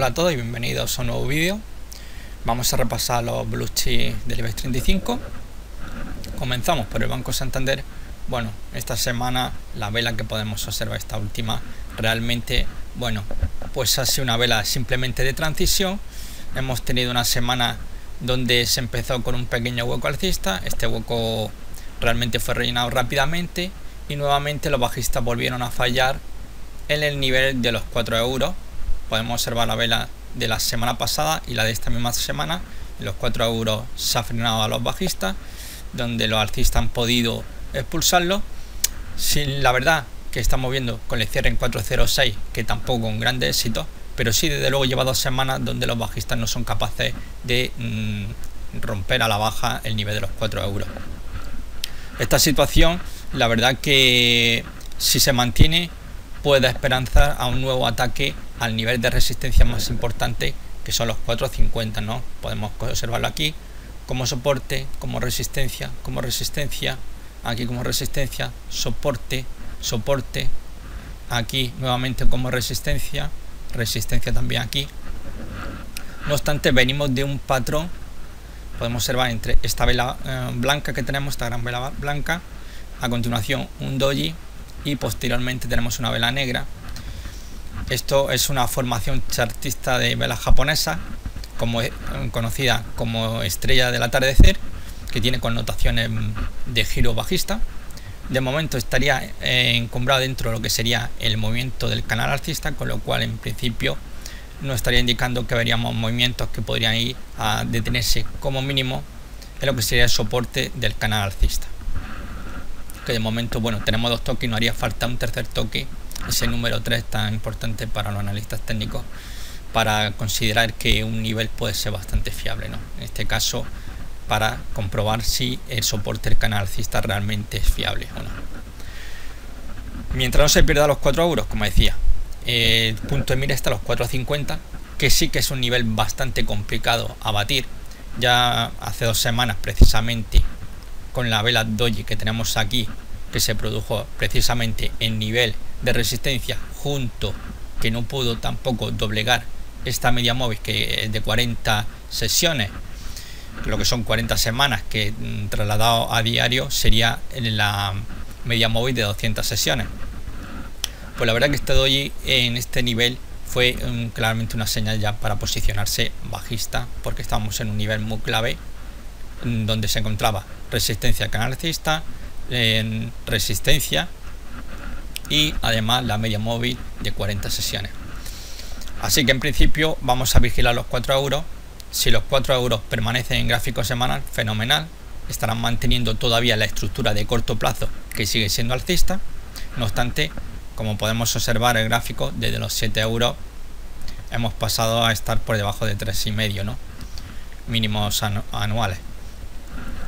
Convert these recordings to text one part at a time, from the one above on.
Hola a todos y bienvenidos a un nuevo vídeo. Vamos a repasar los blue chips del IBEX 35. Comenzamos por el Banco Santander. Bueno, esta semana la vela que podemos observar, esta última, realmente, bueno, pues ha sido una vela simplemente de transición. Hemos tenido una semana donde se empezó con un pequeño hueco alcista. Este hueco realmente fue rellenado rápidamente y nuevamente los bajistas volvieron a fallar en el nivel de los 4 euros. Podemos observar la vela de la semana pasada y la de esta misma semana. Los 4 euros se ha frenado a los bajistas, donde los alcistas han podido expulsarlo. Sin la verdad que estamos viendo con el cierre en 406, que tampoco con grande éxito, pero sí desde luego lleva 2 semanas donde los bajistas no son capaces de romper a la baja el nivel de los 4 euros. Esta situación, la verdad que si se mantiene, puede esperanzar a un nuevo ataque al nivel de resistencia más importante, que son los 4.50, ¿no? Podemos observarlo aquí como soporte, como resistencia, aquí como resistencia, soporte, aquí nuevamente como resistencia también aquí. No obstante, venimos de un patrón, podemos observar entre esta vela blanca que tenemos, esta gran vela blanca, a continuación un doji y posteriormente tenemos una vela negra. Esto es una formación chartista de velas japonesa, conocida como estrella del atardecer, que tiene connotaciones de giro bajista. De momento estaría encumbrado dentro de lo que sería el movimiento del canal alcista, con lo cual en principio nos estaría indicando que veríamos movimientos que podrían ir a detenerse como mínimo en lo que sería el soporte del canal alcista, que de momento, bueno, tenemos 2 toques y no haría falta un tercer toque, ese número 3 tan importante para los analistas técnicos, para considerar que un nivel puede ser bastante fiable, ¿no? En este caso, para comprobar si el soporte del canal alcista realmente es fiable o no. Mientras no se pierda los 4 euros, como decía, el punto de mira está a los 4.50, que sí que es un nivel bastante complicado a batir. Ya hace 2 semanas precisamente, con la vela doji que tenemos aquí, que se produjo precisamente en nivel de resistencia, junto que no pudo tampoco doblegar esta media móvil, que es de 40 sesiones, lo que son 40 semanas, que trasladado a diario sería en la media móvil de 200 sesiones. Pues la verdad que este doji en este nivel fue claramente una señal ya para posicionarse bajista, porque estábamos en un nivel muy clave donde se encontraba resistencia al canal alcista, resistencia y además la media móvil de 40 sesiones. Así que en principio vamos a vigilar los 4 euros. Si los 4 euros permanecen en gráfico semanal, fenomenal, estarán manteniendo todavía la estructura de corto plazo, que sigue siendo alcista. No obstante, como podemos observar el gráfico, desde los 7 euros hemos pasado a estar por debajo de 3,5, ¿no? Mínimos anuales.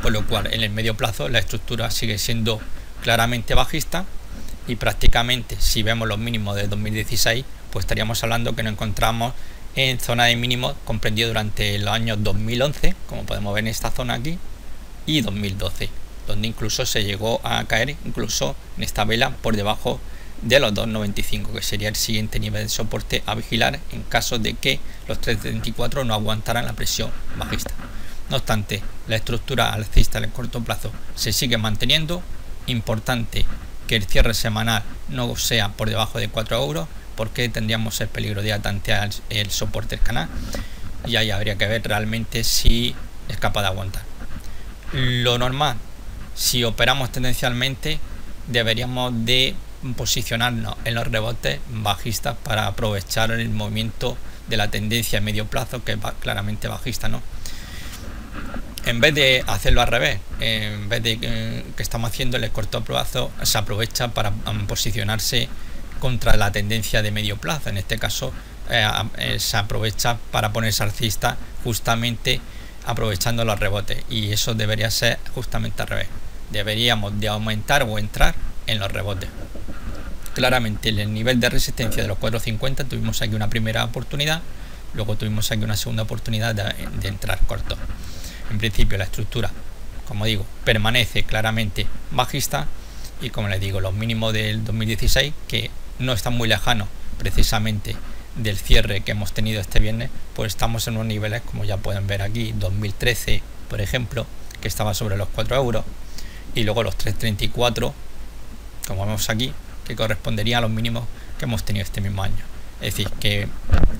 Por lo cual en el medio plazo la estructura sigue siendo claramente bajista, y prácticamente si vemos los mínimos de 2016, pues estaríamos hablando que nos encontramos en zona de mínimos comprendido durante los años 2011, como podemos ver en esta zona aquí, y 2012, donde incluso se llegó a caer incluso en esta vela por debajo de los 2,95, que sería el siguiente nivel de soporte a vigilar en caso de que los 3,34 no aguantaran la presión bajista. No obstante, la estructura alcista en el corto plazo se sigue manteniendo. Importante que el cierre semanal no sea por debajo de 4 euros, porque tendríamos el peligro de tantear el soporte del canal, y ahí habría que ver realmente si es capaz de aguantar. Lo normal, si operamos tendencialmente, deberíamos de posicionarnos en los rebotes bajistas para aprovechar el movimiento de la tendencia a medio plazo, que es claramente bajista, ¿no? En vez de hacerlo al revés, en vez de que estamos haciendo en el corto plazo, se aprovecha para posicionarse contra la tendencia de medio plazo. En este caso se aprovecha para ponerse alcista, justamente aprovechando los rebotes, y eso debería ser justamente al revés. Deberíamos de aumentar o entrar en los rebotes. Claramente en el nivel de resistencia de los 4.50 tuvimos aquí una primera oportunidad, luego tuvimos aquí una segunda oportunidad de entrar corto. En principio la estructura, como digo, permanece claramente bajista, y como les digo, los mínimos del 2016, que no están muy lejanos precisamente del cierre que hemos tenido este viernes, pues estamos en unos niveles, como ya pueden ver aquí, 2013 por ejemplo, que estaba sobre los 4 euros, y luego los 3,34 como vemos aquí, que correspondería a los mínimos que hemos tenido este mismo año. Es decir, que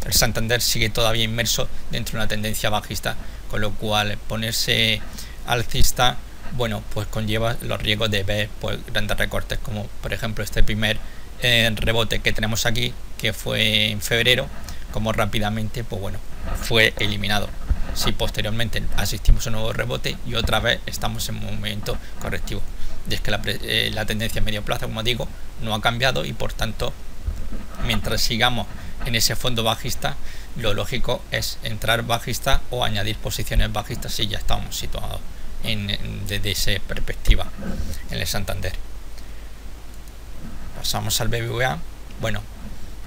el Santander sigue todavía inmerso dentro de una tendencia bajista, con lo cual ponerse alcista, bueno, pues conlleva los riesgos de ver pues grandes recortes, como por ejemplo este primer rebote que tenemos aquí, que fue en febrero, como rápidamente pues bueno, fue eliminado. Si posteriormente asistimos a un nuevo rebote y otra vez estamos en un movimiento correctivo. Y es que la tendencia a medio plazo, como digo, no ha cambiado, y por tanto, mientras sigamos en ese fondo bajista, lo lógico es entrar bajista o añadir posiciones bajistas si ya estamos situados desde esa perspectiva en el Santander. Pasamos al BBVA. Bueno,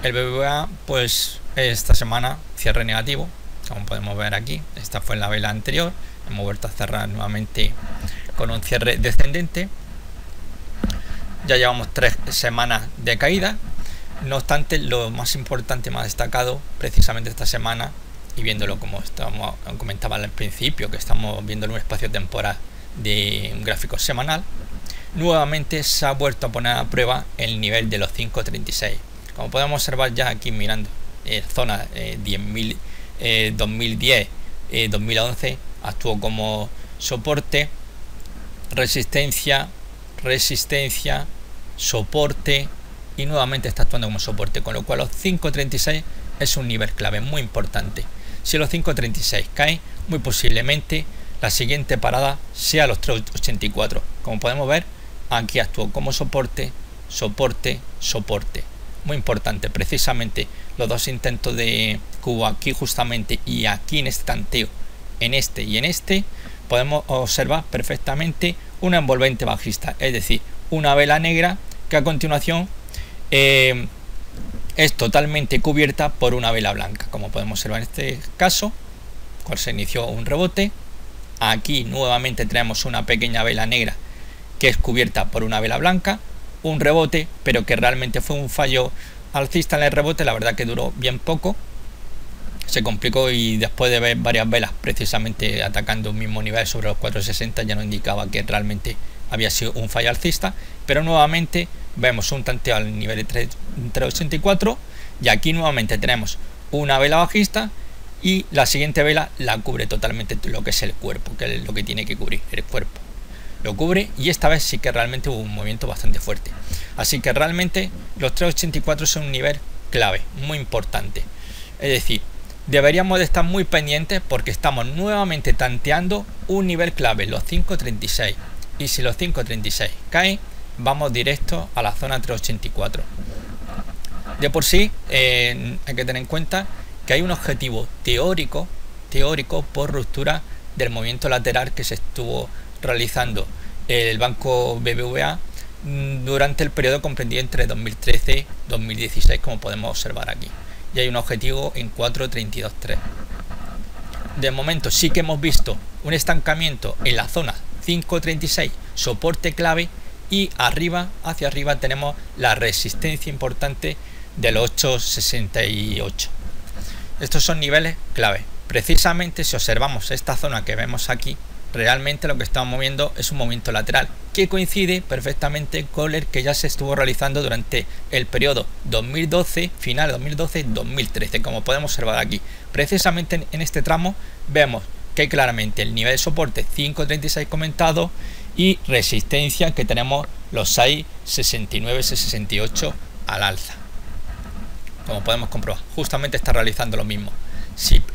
el BBVA pues esta semana cierre negativo, como podemos ver aquí. Esta fue la vela anterior, hemos vuelto a cerrar nuevamente con un cierre descendente. Ya llevamos 3 semanas de caída. No obstante, lo más importante, más destacado precisamente esta semana, y viéndolo como comentaba al principio, que estamos viendo en un espacio temporal de un gráfico semanal, nuevamente se ha vuelto a poner a prueba el nivel de los 5,36. Como podemos observar ya aquí mirando zona 10.000, 2010, 2011 actuó como soporte, resistencia, soporte, y nuevamente está actuando como soporte, con lo cual los 5,36 es un nivel clave muy importante. Si los 5,36 caen, muy posiblemente la siguiente parada sea los 3,84. Como podemos ver, aquí actuó como soporte, muy importante. Precisamente los dos intentos de cubo aquí justamente y aquí en este tanteo, en este y en este, podemos observar perfectamente una envolvente bajista, es decir, una vela negra que a continuación es totalmente cubierta por una vela blanca, como podemos observar en este caso, cual se inició un rebote. Aquí nuevamente tenemos una pequeña vela negra que es cubierta por una vela blanca, un rebote, pero que realmente fue un fallo alcista en el rebote. La verdad que duró bien poco, se complicó, y después de ver varias velas precisamente atacando un mismo nivel sobre los 4,60 ya nos indicaba que realmente había sido un fallo alcista. Pero nuevamente vemos un tanteo al nivel de 3,84, y aquí nuevamente tenemos una vela bajista, y la siguiente vela la cubre totalmente lo que es el cuerpo, que es lo que tiene que cubrir el cuerpo. Lo cubre, y esta vez sí que realmente hubo un movimiento bastante fuerte. Así que realmente los 3,84 son un nivel clave, muy importante. Es decir, deberíamos de estar muy pendientes porque estamos nuevamente tanteando un nivel clave, los 5,36. Y si los 5,36 caen, vamos directo a la zona 3,84. De por sí, hay que tener en cuenta que hay un objetivo teórico por ruptura del movimiento lateral que se estuvo realizando el banco BBVA durante el periodo comprendido entre 2013 y 2016, como podemos observar aquí, y hay un objetivo en 4,32,3. De momento sí que hemos visto un estancamiento en la zona 5,36, soporte clave, y hacia arriba tenemos la resistencia importante del 8,68. Estos son niveles clave. Precisamente si observamos esta zona que vemos aquí, realmente lo que estamos moviendo es un movimiento lateral que coincide perfectamente con el que ya se estuvo realizando durante el periodo 2012, final 2012-2013, como podemos observar aquí. Precisamente en este tramo vemos que claramente el nivel de soporte 5,36 comentado, y resistencia que tenemos los 6,69, 6,68 al alza. Como podemos comprobar, justamente está realizando lo mismo.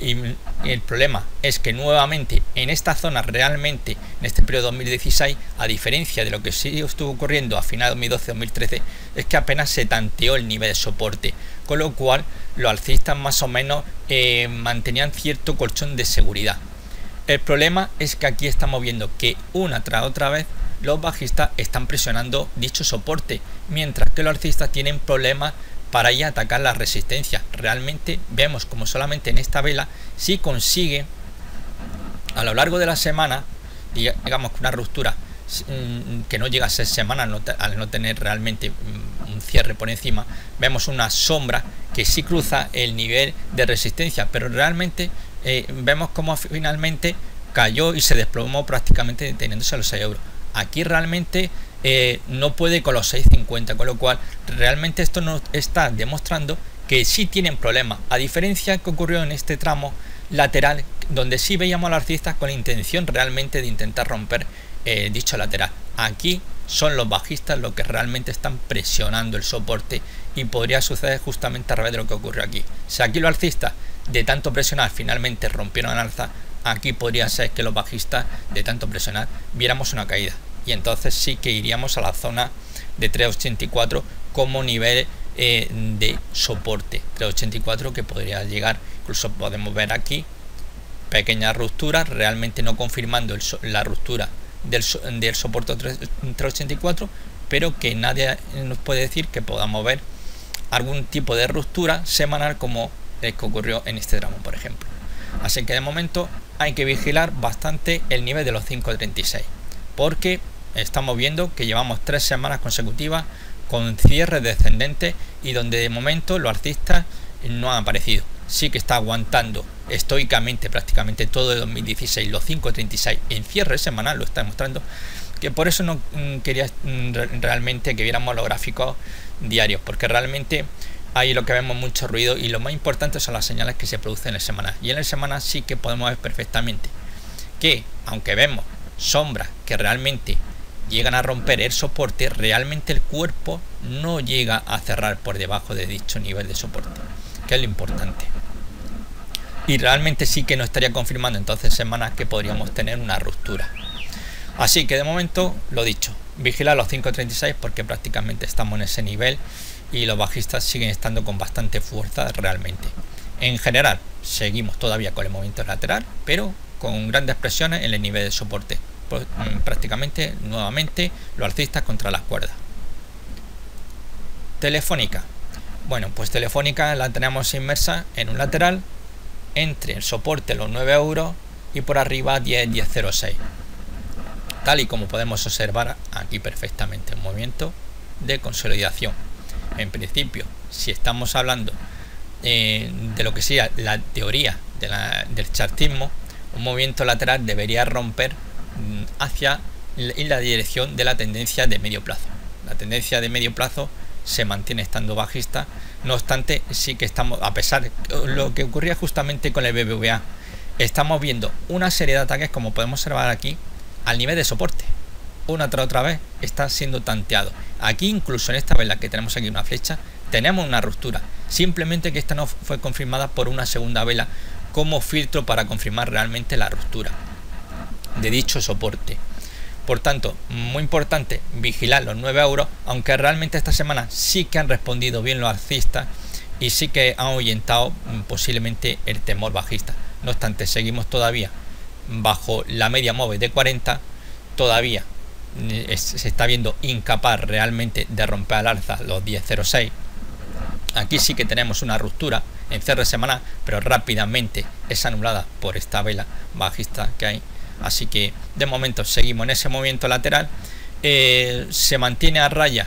Y el problema es que nuevamente en esta zona, realmente en este periodo 2016, a diferencia de lo que sí estuvo ocurriendo a final de 2012-2013, es que apenas se tanteó el nivel de soporte, con lo cual los alcistas más o menos mantenían cierto colchón de seguridad. El problema es que aquí estamos viendo que una tras otra vez los bajistas están presionando dicho soporte, mientras que los alcistas tienen problemas para ir a atacar la resistencia. Realmente vemos como solamente en esta vela sí consigue a lo largo de la semana, digamos que una ruptura que no llega a ser semanal al no tener realmente un cierre por encima, vemos una sombra que sí cruza el nivel de resistencia, pero realmente vemos como finalmente cayó y se desplomó prácticamente deteniéndose a los 6 euros. Aquí realmente no puede con los 6,50, con lo cual realmente esto nos está demostrando que sí tienen problemas, a diferencia que ocurrió en este tramo lateral, donde sí veíamos a los alcistas con la intención realmente de intentar romper dicho lateral. Aquí son los bajistas los que realmente están presionando el soporte, y podría suceder justamente al revés de lo que ocurrió aquí. Si aquí los alcistas de tanto presionar finalmente rompieron al alza, aquí podría ser que los bajistas de tanto presionar viéramos una caída, y entonces sí que iríamos a la zona de 3,84 como nivel de soporte. 3,84 que podría llegar, incluso podemos ver aquí pequeñas rupturas, realmente no confirmando la ruptura del soporte 3,84, pero que nadie nos puede decir que podamos ver algún tipo de ruptura semanal como el que ocurrió en este tramo, por ejemplo. Así que de momento hay que vigilar bastante el nivel de los 5,36, porque estamos viendo que llevamos 3 semanas consecutivas con cierres descendentes y donde de momento los alcistas no han aparecido. Sí que está aguantando estoicamente prácticamente todo de 2016 los 5,36 en cierre semanal, lo está demostrando, que por eso no quería realmente que viéramos los gráficos diarios, porque realmente ahí lo que vemos mucho ruido, y lo más importante son las señales que se producen en el semanal, y en el semanal sí que podemos ver perfectamente que aunque vemos sombras que realmente llegan a romper el soporte, realmente el cuerpo no llega a cerrar por debajo de dicho nivel de soporte, que es lo importante, y realmente sí que nos estaría confirmando entonces semanas que podríamos tener una ruptura. Así que de momento, lo dicho, vigilar los 5,36 porque prácticamente estamos en ese nivel y los bajistas siguen estando con bastante fuerza realmente. En general seguimos todavía con el movimiento lateral, pero con grandes presiones en el nivel de soporte, pues, prácticamente nuevamente los alcistas contra las cuerdas. Telefónica, bueno, pues Telefónica la tenemos inmersa en un lateral entre el soporte los 9 euros y por arriba 10,06, tal y como podemos observar aquí perfectamente, un movimiento de consolidación. En principio, si estamos hablando de lo que sea la teoría del chartismo, un movimiento lateral debería romper hacia en la dirección de la tendencia de medio plazo. La tendencia de medio plazo se mantiene estando bajista, no obstante sí que estamos, a pesar de lo que ocurría justamente con el BBVA, estamos viendo una serie de ataques, como podemos observar aquí, al nivel de soporte. Una tras otra vez está siendo tanteado. Aquí incluso en esta vela que tenemos aquí una flecha, tenemos una ruptura, simplemente que esta no fue confirmada por una segunda vela como filtro para confirmar realmente la ruptura de dicho soporte. Por tanto, muy importante vigilar los 9 euros, aunque realmente esta semana sí que han respondido bien los alcistas y sí que han ahuyentado posiblemente el temor bajista. No obstante, seguimos todavía bajo la media móvil de 40, todavía se está viendo incapaz realmente de romper al alza los 10,06. Aquí sí que tenemos una ruptura en cierre semanal, pero rápidamente es anulada por esta vela bajista que hay. Así que de momento seguimos en ese movimiento lateral. Se mantiene a raya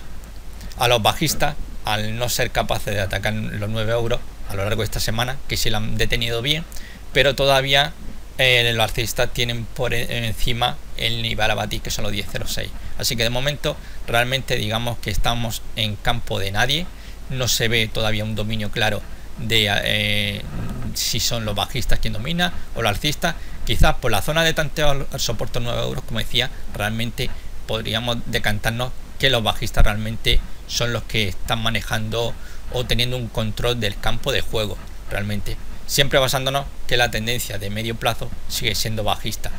a los bajistas al no ser capaces de atacar los 9 euros a lo largo de esta semana, que sí la han detenido bien, pero todavía los alcistas tienen por encima el nivel a batir, que son los 10,06. Así que de momento realmente digamos que estamos en campo de nadie. No se ve todavía un dominio claro de si son los bajistas quien domina o los alcistas. Quizás por la zona de tanteo al soporte 9 euros, como decía, realmente podríamos decantarnos que los bajistas realmente son los que están manejando o teniendo un control del campo de juego, realmente siempre basándonos que la tendencia de medio plazo sigue siendo bajista,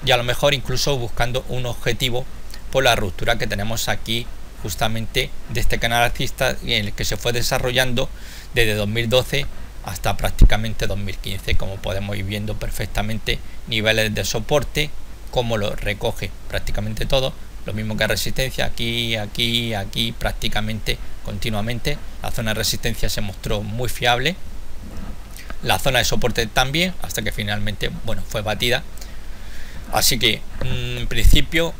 y a lo mejor incluso buscando un objetivo por la ruptura que tenemos aquí justamente de este canal alcista, en el que se fue desarrollando desde 2012 hasta prácticamente 2015, como podemos ir viendo perfectamente niveles de soporte, como lo recoge prácticamente todo, lo mismo que resistencia, aquí, aquí, aquí, prácticamente continuamente. La zona de resistencia se mostró muy fiable, la zona de soporte también, hasta que finalmente, bueno, fue batida. Así que en principio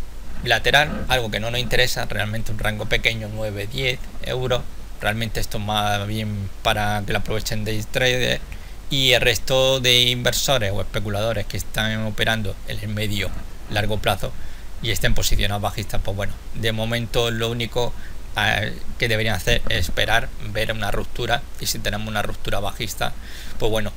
lateral, algo que no nos interesa, realmente un rango pequeño, 9-10 euros. Realmente esto es más bien para que lo aprovechen day traders, y el resto de inversores o especuladores que están operando en el medio largo plazo y estén posicionados bajistas, pues bueno, de momento lo único que deberían hacer es esperar, ver una ruptura, y si tenemos una ruptura bajista, pues bueno,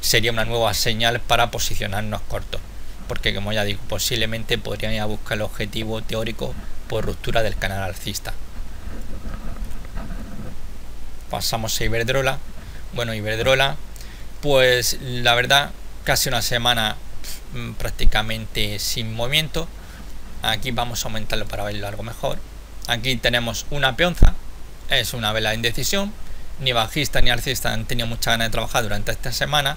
sería una nueva señal para posicionarnos cortos, porque como ya digo, posiblemente podrían ir a buscar el objetivo teórico por ruptura del canal alcista. Pasamos a Iberdrola. Bueno, Iberdrola, pues la verdad, casi una semana prácticamente sin movimiento. Aquí vamos a aumentarlo para verlo algo mejor. Aquí tenemos una peonza, es una vela de indecisión, ni bajista ni alcista han tenido mucha ganas de trabajar durante esta semana.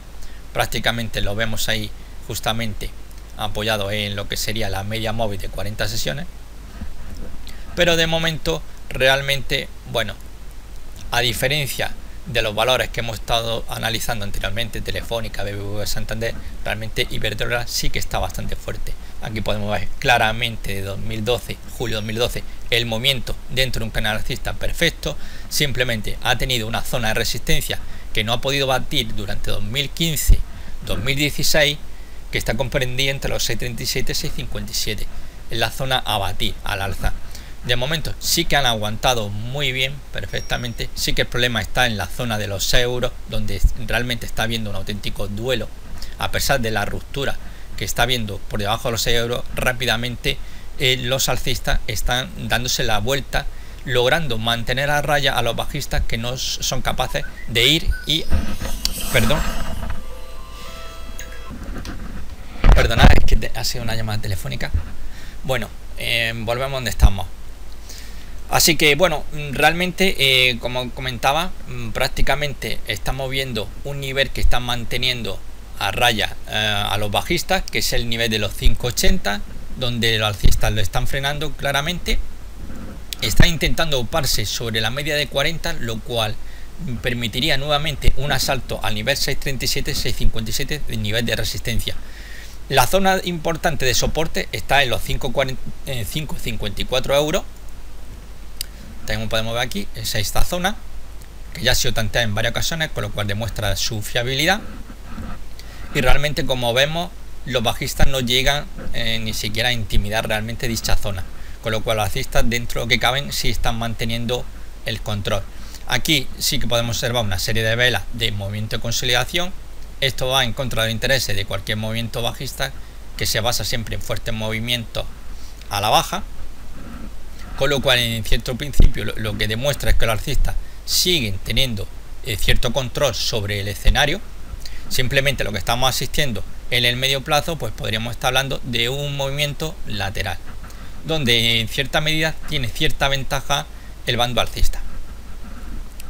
Prácticamente lo vemos ahí justamente apoyado en lo que sería la media móvil de 40 sesiones, pero de momento realmente, bueno, a diferencia de los valores que hemos estado analizando anteriormente, Telefónica, BBVA, Santander, realmente Iberdrola sí que está bastante fuerte. Aquí podemos ver claramente de 2012, julio 2012, el movimiento dentro de un canal alcista perfecto. Simplemente ha tenido una zona de resistencia que no ha podido batir durante 2015-2016, que está comprendida entre los 6.37 y 6.57. Es la zona a batir al alza. De momento sí que han aguantado muy bien, perfectamente. Sí que el problema está en la zona de los 6 euros, donde realmente está habiendo un auténtico duelo. A pesar de la ruptura que está habiendo por debajo de los 6 euros, rápidamente los alcistas están dándose la vuelta, logrando mantener a raya a los bajistas, que no son capaces de ir y... Perdonad, es que ha sido una llamada telefónica. Bueno, volvemos donde estamos. Así que bueno, realmente como comentaba, prácticamente estamos viendo un nivel que está manteniendo a raya a los bajistas, que es el nivel de los 5.80, donde los alcistas lo están frenando claramente. Está intentando oparse sobre la media de 40, lo cual permitiría nuevamente un asalto al nivel 6.37, 6.57 de nivel de resistencia. La zona importante de soporte está en los 5.54 euros. También podemos ver aquí, es esta zona, que ya ha sido tanteada en varias ocasiones, con lo cual demuestra su fiabilidad. Y realmente, como vemos, los bajistas no llegan ni siquiera a intimidar realmente dicha zona, con lo cual los alcistas, dentro de lo que caben, sí están manteniendo el control. Aquí sí que podemos observar una serie de velas de movimiento de consolidación. Esto va en contra de los intereses de cualquier movimiento bajista, que se basa siempre en fuertes movimientos a la baja, con lo cual en cierto principio lo que demuestra es que los alcistas siguen teniendo cierto control sobre el escenario. Simplemente lo que estamos asistiendo en el medio plazo, pues podríamos estar hablando de un movimiento lateral, donde en cierta medida tiene cierta ventaja el bando alcista.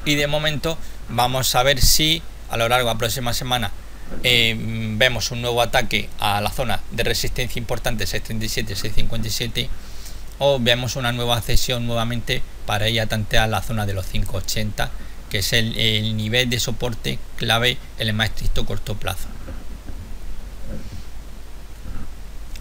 Y de momento vamos a ver si a lo largo de la próxima semana vemos un nuevo ataque a la zona de resistencia importante 6.37, 6.57, o vemos una nueva cesión nuevamente para ir a tantear la zona de los 5.80, que es el nivel de soporte clave en el más estricto corto plazo.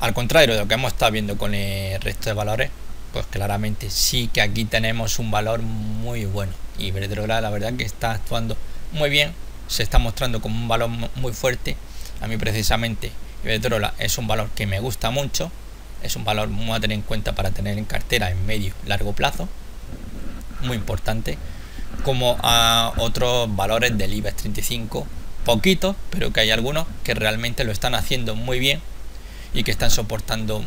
Al contrario de lo que hemos estado viendo con el resto de valores, pues claramente sí que aquí tenemos un valor muy bueno. Iberdrola, la verdad que está actuando muy bien, se está mostrando como un valor muy fuerte. A mí precisamente Iberdrola es un valor que me gusta mucho, es un valor muy a tener en cuenta para tener en cartera en medio largo plazo, muy importante, como a otros valores del IBEX 35, poquitos, pero que hay algunos que realmente lo están haciendo muy bien y que están soportando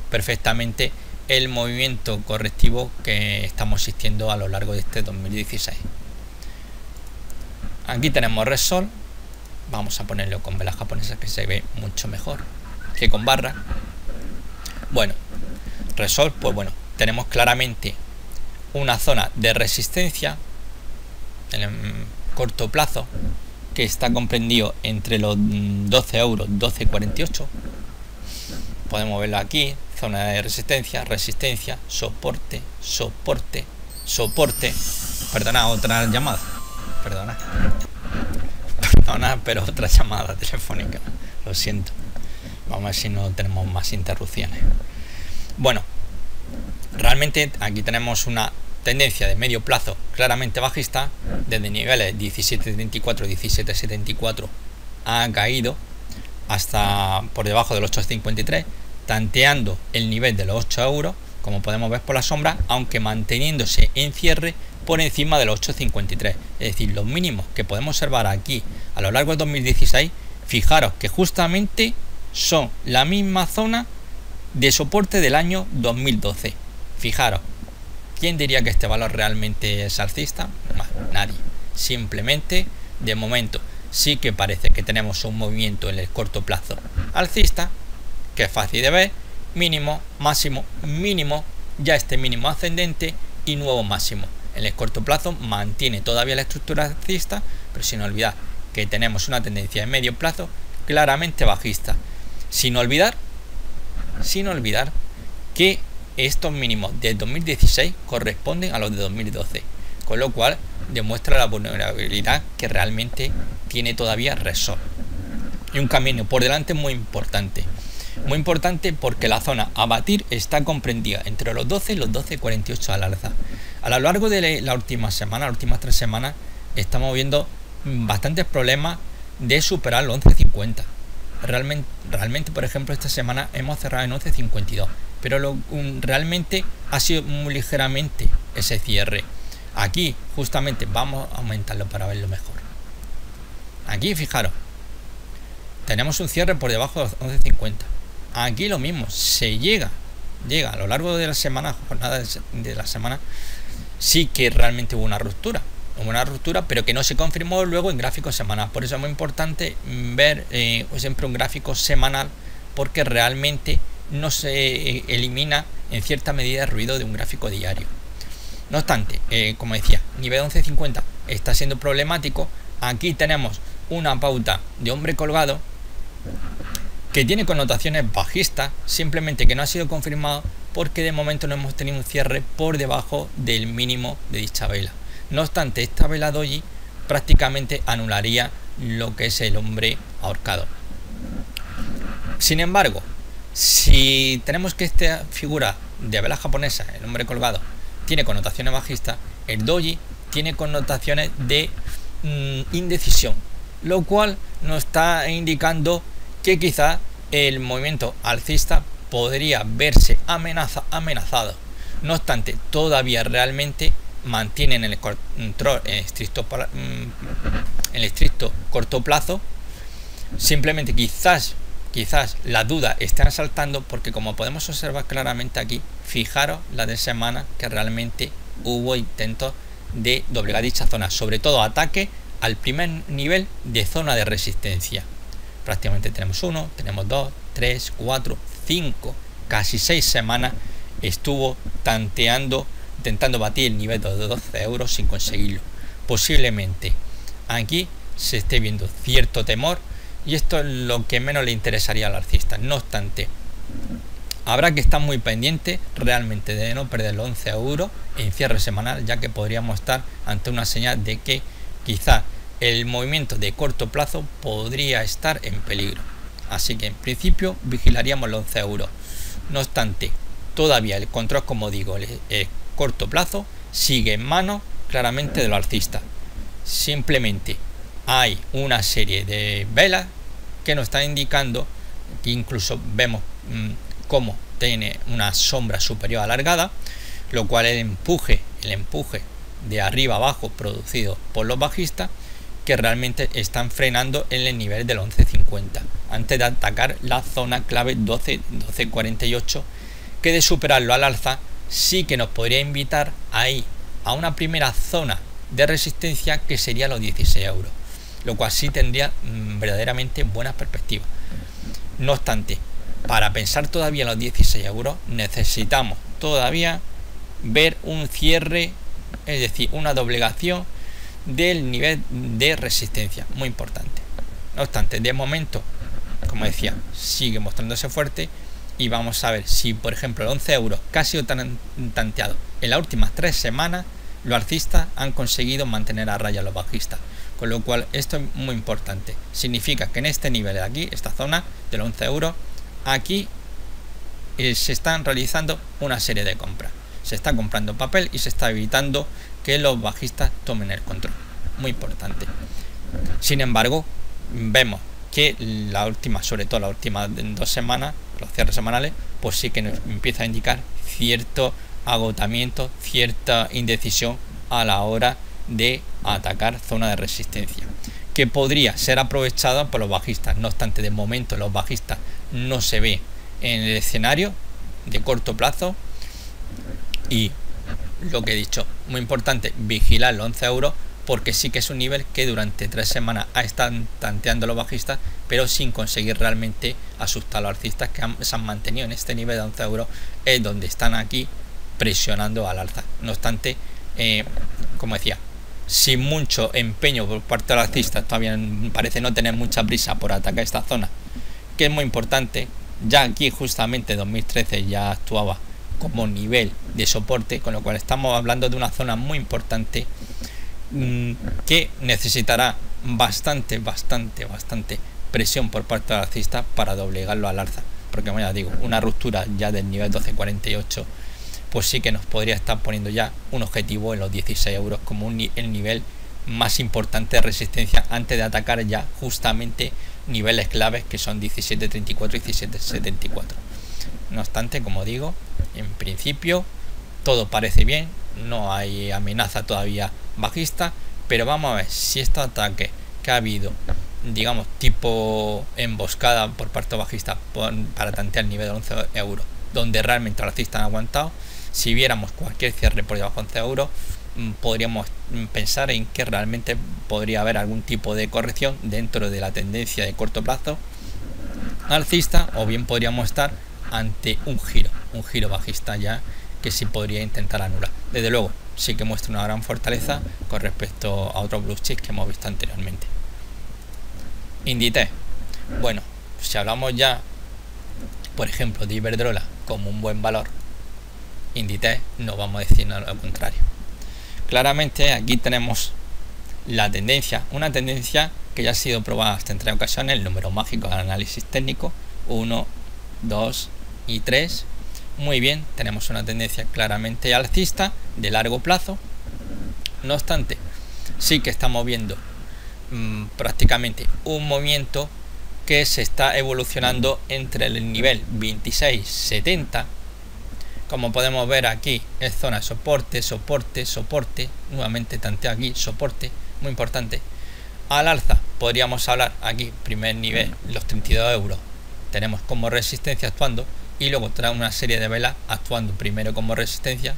perfectamente el movimiento correctivo que estamos asistiendo a lo largo de este 2016. Aquí tenemos Repsol, vamos a ponerlo con velas japonesas, que se ve mucho mejor que con barra. Bueno, Repsol, pues bueno, tenemos claramente una zona de resistencia en el corto plazo que está comprendido entre los 12 euros, 12,48. Podemos verlo aquí, zona de resistencia, resistencia, soporte, soporte, soporte. Perdona, otra llamada. Perdona, pero otra llamada telefónica. Lo siento. Vamos a ver si no tenemos más interrupciones. Bueno, realmente aquí tenemos una tendencia de medio plazo claramente bajista. Desde niveles 17.74, 17.74 ha caído hasta por debajo de los 8.53, tanteando el nivel de los 8 euros, como podemos ver por la sombra, aunque manteniéndose en cierre por encima de los 8.53. Es decir, los mínimos que podemos observar aquí a lo largo de 2016, fijaros que justamente son la misma zona de soporte del año 2012. Fijaros, ¿quién diría que este valor realmente es alcista? Bueno, nadie. Simplemente, de momento, sí que parece que tenemos un movimiento en el corto plazo alcista, que es fácil de ver: mínimo, máximo, mínimo, ya este mínimo ascendente y nuevo máximo. En el corto plazo mantiene todavía la estructura alcista, pero sin olvidar que tenemos una tendencia de medio plazo claramente bajista. Sin olvidar que estos mínimos de 2016 corresponden a los de 2012, con lo cual demuestra la vulnerabilidad que realmente tiene todavía Repsol. Y un camino por delante muy importante porque la zona a batir está comprendida entre los 12 y los 12.48 al alza. A lo largo de la última semana, las últimas 3 semanas, estamos viendo bastantes problemas de superar los 11.50. Realmente, por ejemplo, esta semana hemos cerrado en 11.52, pero realmente ha sido muy ligeramente ese cierre. Aquí justamente vamos a aumentarlo para verlo mejor. Aquí fijaros, tenemos un cierre por debajo de los 11.50. Aquí lo mismo, se llega a lo largo de la semana, jornada de la semana, sí que realmente hubo una ruptura, pero que no se confirmó luego en gráficos semanales. Por eso es muy importante ver siempre un gráfico semanal, porque realmente no se elimina en cierta medida el ruido de un gráfico diario. No obstante, como decía, nivel 11.50 está siendo problemático. Aquí tenemos una pauta de hombre colgado que tiene connotaciones bajistas, simplemente que no ha sido confirmado porque de momento no hemos tenido un cierre por debajo del mínimo de dicha vela. No obstante, esta vela doji prácticamente anularía lo que es el hombre ahorcado. Sin embargo, si tenemos que esta figura de vela japonesa, el hombre colgado, tiene connotaciones bajistas, el doji tiene connotaciones de indecisión, lo cual nos está indicando que quizá el movimiento alcista podría verse amenazado. No obstante, todavía realmente mantienen el control en el estricto corto plazo. Simplemente quizás las dudas están saltando, porque como podemos observar claramente aquí, fijaros la de semana que realmente hubo intentos de doblegar dicha zona, sobre todo ataque al primer nivel de zona de resistencia. Prácticamente tenemos 1, tenemos 2, 3, 4, 5, casi 6 semanas estuvo tanteando, intentando batir el nivel de 12 euros sin conseguirlo. Posiblemente aquí se esté viendo cierto temor, y esto es lo que menos le interesaría al alcista. No obstante, habrá que estar muy pendiente realmente de no perder los 11 euros en cierre semanal, ya que podríamos estar ante una señal de que quizá el movimiento de corto plazo podría estar en peligro. Así que en principio vigilaríamos los 11 euros. No obstante, todavía el control, como digo, el corto plazo sigue en manos claramente de los alcistas. Simplemente hay una serie de velas que nos están indicando, que incluso vemos cómo tiene una sombra superior alargada, lo cual el empuje de arriba abajo producido por los bajistas, que realmente están frenando en el nivel del 11.50 antes de atacar la zona clave 12.48, que de superarlo al alza sí que nos podría invitar ahí a una primera zona de resistencia, que sería los 16 euros, lo cual sí tendría verdaderamente buenas perspectivas. No obstante, para pensar todavía en los 16 euros necesitamos todavía ver un cierre, es decir, una doblegación del nivel de resistencia, muy importante. No obstante, de momento, como decía, sigue mostrándose fuerte, y vamos a ver si, por ejemplo, el 11 euros que ha sido tan tanteado en las últimas 3 semanas, los alcistas han conseguido mantener a raya a los bajistas, con lo cual esto es muy importante. Significa que en este nivel de aquí, esta zona de los 11 euros, aquí se están realizando una serie de compras. Se está comprando papel y se está evitando que los bajistas tomen el control. Muy importante. Sin embargo, vemos que la última, sobre todo las últimas 2 semanas, los cierres semanales, pues sí que nos empieza a indicar cierto agotamiento, cierta indecisión a la hora de atacar zona de resistencia, que podría ser aprovechada por los bajistas. No obstante, de momento los bajistas no se ve en el escenario de corto plazo, y lo que he dicho, muy importante, vigilar los 11 euros, porque sí que es un nivel que durante 3 semanas están tanteando los bajistas, pero sin conseguir realmente asustar a los alcistas, que se han mantenido en este nivel de 11 euros, es donde están aquí presionando al alza. No obstante, como decía, sin mucho empeño por parte de los alcistas, todavía parece no tener mucha prisa por atacar esta zona, que es muy importante. Ya aquí justamente 2013 ya actuaba como nivel de soporte, con lo cual estamos hablando de una zona muy importante que necesitará bastante presión por parte del alcista para doblegarlo al alza, porque como ya digo, una ruptura ya del nivel 12.48 pues sí que nos podría estar poniendo ya un objetivo en los 16 euros como el nivel más importante de resistencia, antes de atacar ya justamente niveles claves que son 17.34 y 17.74. No obstante, como digo, en principio todo parece bien, no hay amenaza todavía bajista, pero vamos a ver si este ataque que ha habido, digamos tipo emboscada por parte bajista para tantear el nivel de 11 euros, donde realmente los alcistas han aguantado, si viéramos cualquier cierre por debajo de 11 euros, podríamos pensar en que realmente podría haber algún tipo de corrección dentro de la tendencia de corto plazo alcista, o bien podríamos estar ante un giro bajista ya, que sí podría intentar anular. Desde luego sí que muestra una gran fortaleza con respecto a otros blue chips que hemos visto anteriormente. Inditex, bueno, si hablamos ya por ejemplo de Iberdrola como un buen valor, Inditex no vamos a decir nada lo contrario. Claramente aquí tenemos la tendencia, una tendencia que ya ha sido probada hasta en 3 ocasiones, el número mágico de análisis técnico 1, 2 y 3. Muy bien, tenemos una tendencia claramente alcista de largo plazo. No obstante, sí que estamos viendo prácticamente un movimiento que se está evolucionando entre el nivel 26.70, como podemos ver aquí es zona de soporte, nuevamente tanteo aquí, soporte, muy importante. Al alza podríamos hablar aquí, primer nivel, los 32 euros, tenemos como resistencia actuando, y luego trae una serie de velas actuando primero como resistencia,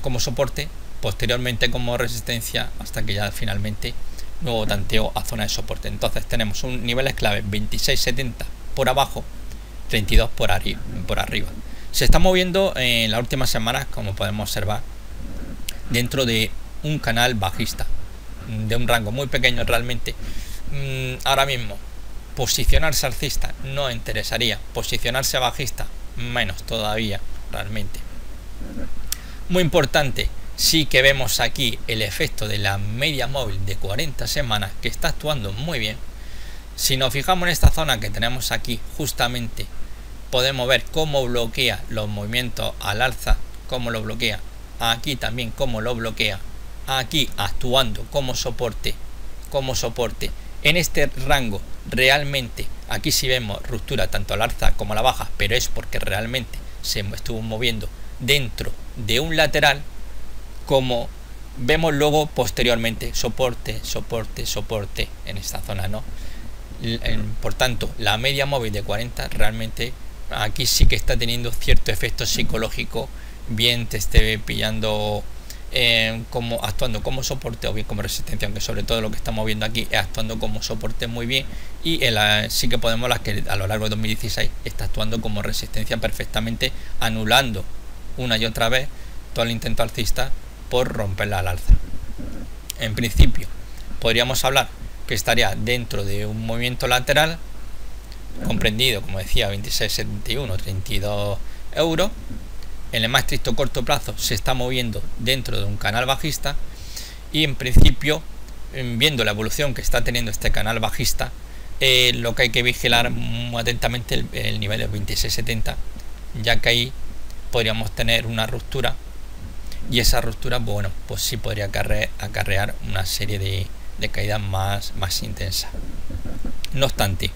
como soporte, posteriormente como resistencia, hasta que ya finalmente nuevo tanteo a zona de soporte. Entonces tenemos un niveles clave 26.70 por abajo, 32 por arriba. Se está moviendo en las últimas semanas, como podemos observar, dentro de un canal bajista de un rango muy pequeño realmente. Ahora mismo posicionarse alcista no interesaría, posicionarse bajista menos todavía realmente. Muy importante, sí que vemos aquí el efecto de la media móvil de 40 semanas que está actuando muy bien. Si nos fijamos en esta zona que tenemos aquí, justamente podemos ver cómo bloquea los movimientos al alza, cómo lo bloquea aquí, también cómo lo bloquea aquí, actuando como soporte en este rango. Realmente aquí sí vemos ruptura tanto al alza como a la baja, pero es porque realmente se estuvo moviendo dentro de un lateral, como vemos luego posteriormente, soporte en esta zona, ¿no? Por tanto, la media móvil de 40 realmente aquí sí que está teniendo cierto efecto psicológico, bien te esté pillando como actuando como soporte o bien como resistencia, aunque sobre todo lo que estamos viendo aquí es actuando como soporte muy bien, y sí que podemos ver que a lo largo de 2016 está actuando como resistencia perfectamente, anulando una y otra vez todo el intento alcista por romperla al alza. En principio podríamos hablar que estaría dentro de un movimiento lateral comprendido, como decía, 26.71, 32 euros. En el más estricto corto plazo se está moviendo dentro de un canal bajista, y en principio, viendo la evolución que está teniendo este canal bajista, lo que hay que vigilar muy atentamente el nivel de 26.70, ya que ahí podríamos tener una ruptura, y esa ruptura, bueno, pues sí podría acarrear una serie de caídas más intensas. No obstante,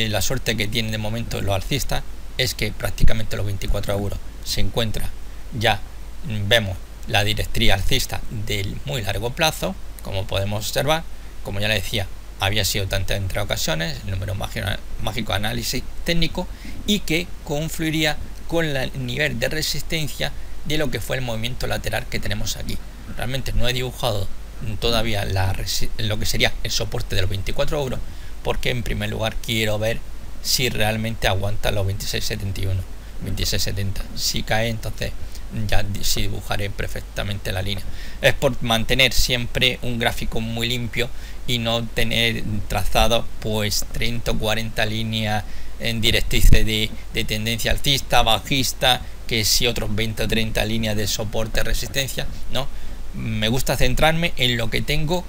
la suerte que tienen de momento los alcistas es que prácticamente los 24 euros se encuentra, ya vemos la directriz alcista del muy largo plazo, como podemos observar. Como ya le decía, había sido tantas en 3 ocasiones, el número mágico de análisis técnico, y que confluiría con el nivel de resistencia de lo que fue el movimiento lateral que tenemos aquí. Realmente no he dibujado todavía lo que sería el soporte de los 24 euros, porque en primer lugar quiero ver si realmente aguanta los 26.71, 26.70. Si cae, entonces ya sí dibujaré perfectamente la línea. Es por mantener siempre un gráfico muy limpio y no tener trazado pues 30 o 40 líneas en directrices de tendencia alcista, bajista, que si otros 20 o 30 líneas de soporte, resistencia. No, me gusta centrarme en lo que tengo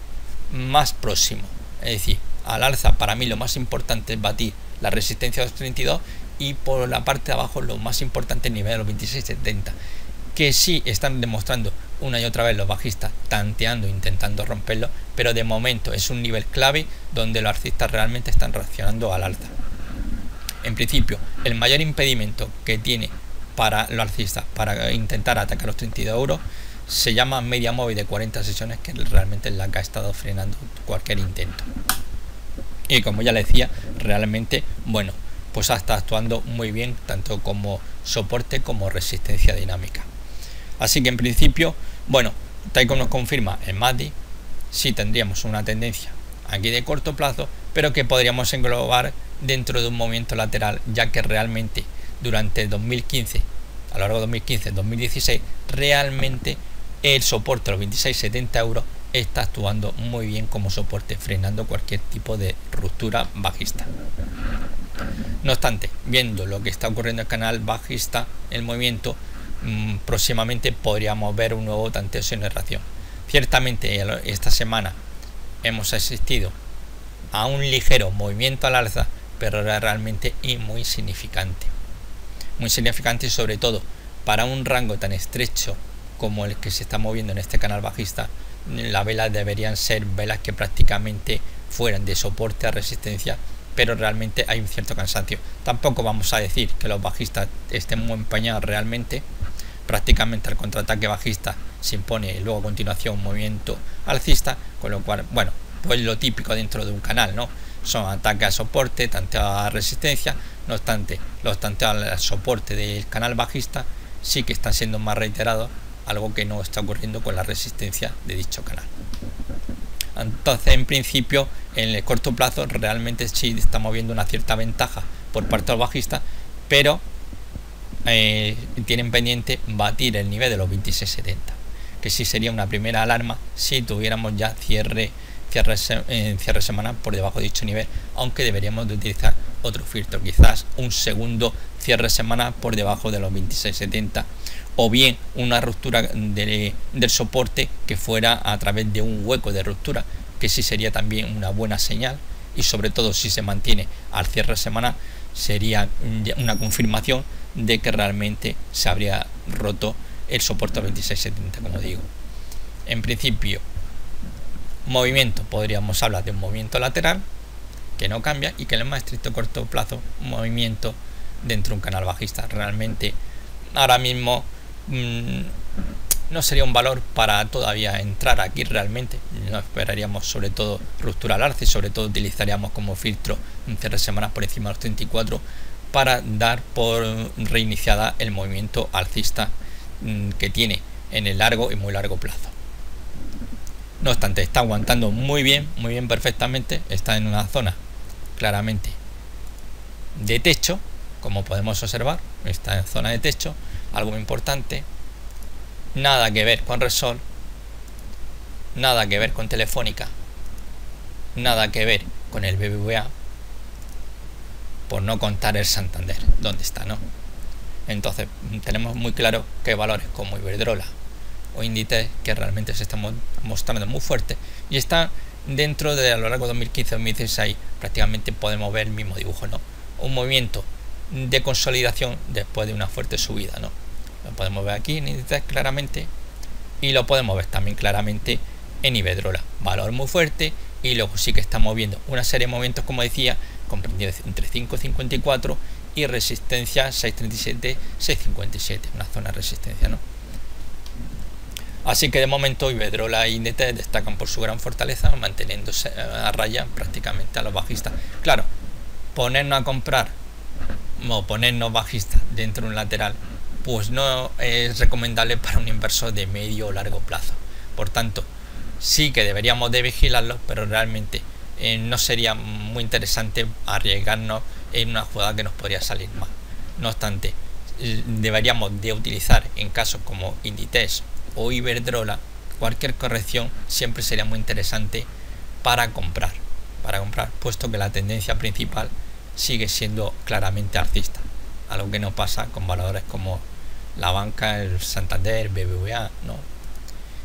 más próximo, es decir, al alza para mí lo más importante es batir la resistencia de los 32, y por la parte de abajo lo más importante es el nivel de los 26.70, que sí están demostrando una y otra vez los bajistas tanteando, intentando romperlo, pero de momento es un nivel clave donde los alcistas realmente están reaccionando al alza. En principio, el mayor impedimento que tiene para los alcistas para intentar atacar los 32 euros se llama media móvil de 40 sesiones, que realmente es la que ha estado frenando cualquier intento. Y como ya le decía, realmente, bueno, pues está actuando muy bien tanto como soporte como resistencia dinámica. Así que en principio, bueno, tal como nos confirma el MACD, sí tendríamos una tendencia aquí de corto plazo, pero que podríamos englobar dentro de un movimiento lateral, ya que realmente durante 2015, a lo largo de 2015-2016, realmente el soporte de los 26.70 euros está actuando muy bien como soporte, frenando cualquier tipo de ruptura bajista. No obstante, viendo lo que está ocurriendo en el canal bajista, el movimiento, próximamente podríamos ver un nuevo tanteo sin reacción. Ciertamente esta semana hemos asistido a un ligero movimiento al alza, pero era realmente muy significante. Muy significante, y sobre todo para un rango tan estrecho como el que se está moviendo en este canal bajista, las velas deberían ser velas que prácticamente fueran de soporte a resistencia, pero realmente hay un cierto cansancio. Tampoco vamos a decir que los bajistas estén muy empeñados realmente. Prácticamente al contraataque bajista se impone luego a continuación un movimiento alcista, con lo cual, bueno, pues lo típico dentro de un canal, ¿no? Son ataques a soporte, tanteos a resistencia. No obstante, los tanteos al soporte del canal bajista sí que están siendo más reiterados, algo que no está ocurriendo con la resistencia de dicho canal. Entonces, en principio, en el corto plazo realmente sí estamos viendo una cierta ventaja por parte del bajista, pero tienen pendiente batir el nivel de los 26.70, que sí sería una primera alarma si tuviéramos ya cierre semanal por debajo de dicho nivel, aunque deberíamos de utilizar otro filtro, quizás un segundo cierre semanal por debajo de los 26.70, o bien una ruptura del soporte que fuera a través de un hueco de ruptura, que sí sería también una buena señal, y sobre todo si se mantiene al cierre semanal sería una confirmación de que realmente se habría roto el soporte 26.70, como digo. En principio, movimiento, podríamos hablar de un movimiento lateral que no cambia, y que en el más estricto corto plazo, movimiento dentro de un canal bajista. Realmente ahora mismo no sería un valor para todavía entrar aquí. Realmente no esperaríamos sobre todo ruptura al alza, y sobre todo utilizaríamos como filtro un cierre semanal por encima de los 34 para dar por reiniciada el movimiento alcista que tiene en el largo y muy largo plazo. No obstante, está aguantando muy bien, perfectamente. Está en una zona claramente de techo, como podemos observar. Está en zona de techo, algo muy importante. Nada que ver con Repsol, nada que ver con Telefónica, nada que ver con el BBVA, por no contar el Santander, ¿dónde está, no? Entonces tenemos muy claro que valores como Iberdrola o Inditex, que realmente se están mostrando muy fuertes, y están dentro de, a lo largo de 2015-2016, prácticamente podemos ver el mismo dibujo, ¿no? Un movimiento de consolidación después de una fuerte subida, ¿no? Lo podemos ver aquí en Inditex claramente y lo podemos ver también claramente en Iberdrola. Valor muy fuerte y luego sí que estamos viendo una serie de movimientos, como decía, comprendidos entre 5,54 y resistencia 6,37, 6,57, una zona de resistencia, ¿no? Así que de momento Iberdrola e Inditex destacan por su gran fortaleza, manteniéndose a raya prácticamente a los bajistas. Claro, ponernos a comprar o ponernos bajistas dentro de un lateral, pues no es recomendable para un inversor de medio o largo plazo. Por tanto, sí que deberíamos de vigilarlo, pero realmente no sería muy interesante arriesgarnos en una jugada que nos podría salir mal. No obstante, deberíamos de utilizar en casos como Inditex o Iberdrola, cualquier corrección siempre sería muy interesante para comprar, puesto que la tendencia principal sigue siendo claramente alcista, algo que no pasa con valores como la banca, el Santander, BBVA, ¿no?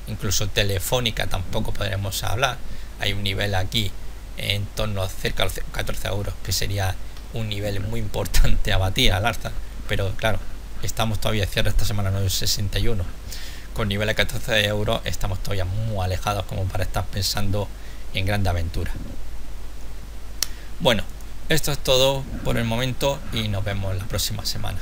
Incluso Telefónica tampoco podremos hablar. Hay un nivel aquí en torno a cerca de los 14 euros, que sería un nivel muy importante a batir al alza, pero claro, estamos todavía cierre esta semana 9,61, con nivel de 14 euros estamos todavía muy alejados como para estar pensando en grandes aventuras. Bueno, esto es todo por el momento y nos vemos la próxima semana.